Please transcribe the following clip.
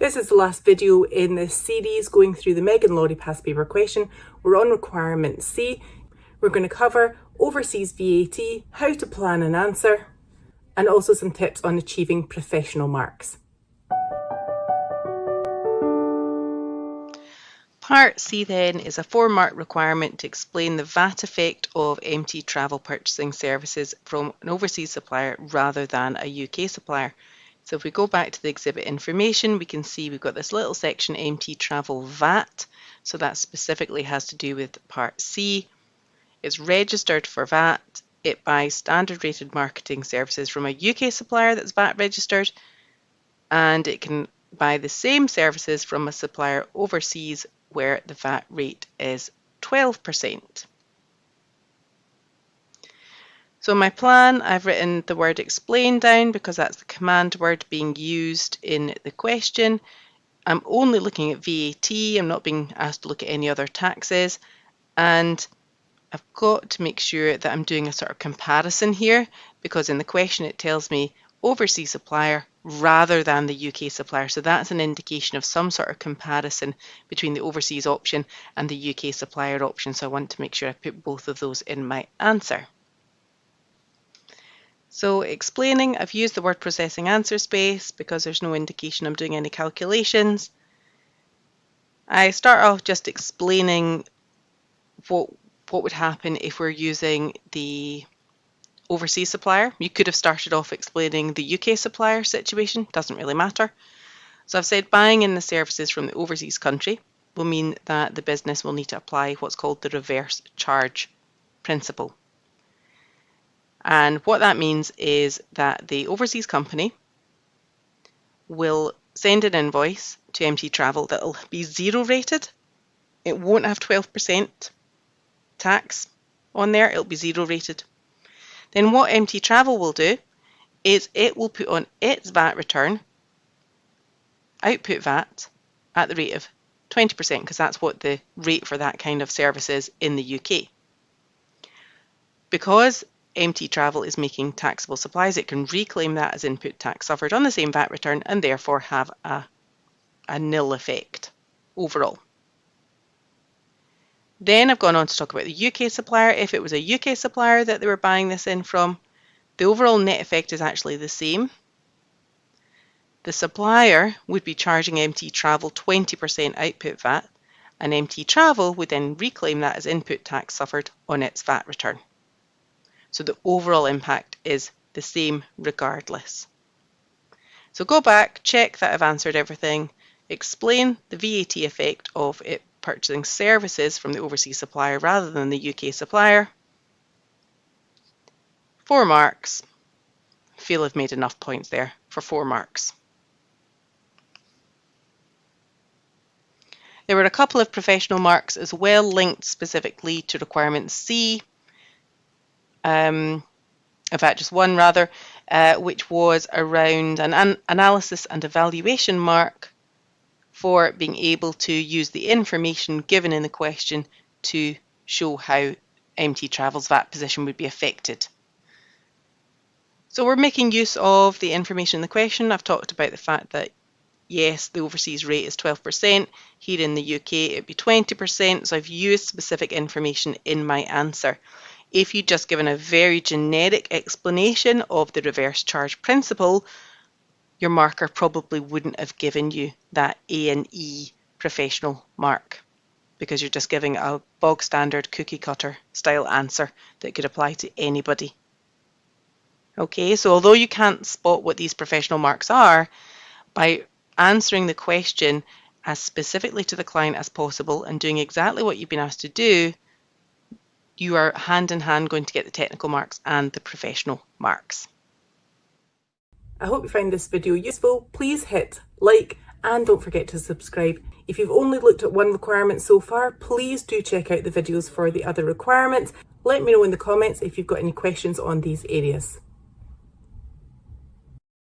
This is the last video in this series going through the Meg and Laurie past paper question. We're on requirement C. We're going to cover overseas VAT, how to plan an answer, and also some tips on achieving professional marks. Part C then is a 4-mark requirement to explain the VAT effect of MT travel purchasing services from an overseas supplier rather than a UK supplier. So if we go back to the exhibit information, we can see we've got this little section MT travel VAT. So that specifically has to do with Part C. It's registered for VAT. It buys standard rated marketing services from a UK supplier that's VAT registered, and it can buy the same services from a supplier overseas where the VAT rate is 12%. So in my plan, I've written the word explain down because that's the command word being used in the question. I'm only looking at VAT, I'm not being asked to look at any other taxes, and I've got to make sure that I'm doing a sort of comparison here, because in the question it tells me overseas supplier rather than the UK supplier. So that's an indication of some sort of comparison between the overseas option and the UK supplier option. So I want to make sure I put both of those in my answer. So explaining, I've used the word processing answer space because there's no indication I'm doing any calculations. I start off just explaining what would happen if we're using the overseas supplier. You could have started off explaining the UK supplier situation, doesn't really matter. So I've said buying in the services from the overseas country will mean that the business will need to apply what's called the reverse charge principle. And what that means is that the overseas company will send an invoice to MT Travel that will be 0 rated. It won't have 12% tax on there, it'll be 0 rated. Then what MT Travel will do is it will put on its VAT return output VAT at the rate of 20%, because that's what the rate for that kind of service is in the UK. Because MT Travel is making taxable supplies, it can reclaim that as input tax suffered on the same VAT return and therefore have a nil effect overall. Then I've gone on to talk about the UK supplier. If it was a UK supplier that they were buying this in from, the overall net effect is actually the same. The supplier would be charging MT Travel 20% output VAT, and MT Travel would then reclaim that as input tax suffered on its VAT return. So the overall impact is the same regardless. So go back, check that I've answered everything, explain the VAT effect of it purchasing services from the overseas supplier rather than the UK supplier. 4 marks. I feel I've made enough points there for 4 marks. There were a couple of professional marks as well linked specifically to requirement C. In fact, just one rather, which was around an analysis and evaluation mark for being able to use the information given in the question to show how MT Travel's VAT position would be affected. So we're making use of the information in the question. I've talked about the fact that yes, the overseas rate is 12%. Here in the UK, it'd be 20%. So I've used specific information in my answer. If you'd just given a very generic explanation of the reverse charge principle, your marker probably wouldn't have given you that A&E professional mark, because you're just giving a bog standard cookie cutter style answer that could apply to anybody. Okay, so although you can't spot what these professional marks are, by answering the question as specifically to the client as possible and doing exactly what you've been asked to do, you are hand in hand going to get the technical marks and the professional marks. I hope you found this video useful. Please hit like and don't forget to subscribe. If you've only looked at one requirement so far, please do check out the videos for the other requirements. Let me know in the comments if you've got any questions on these areas.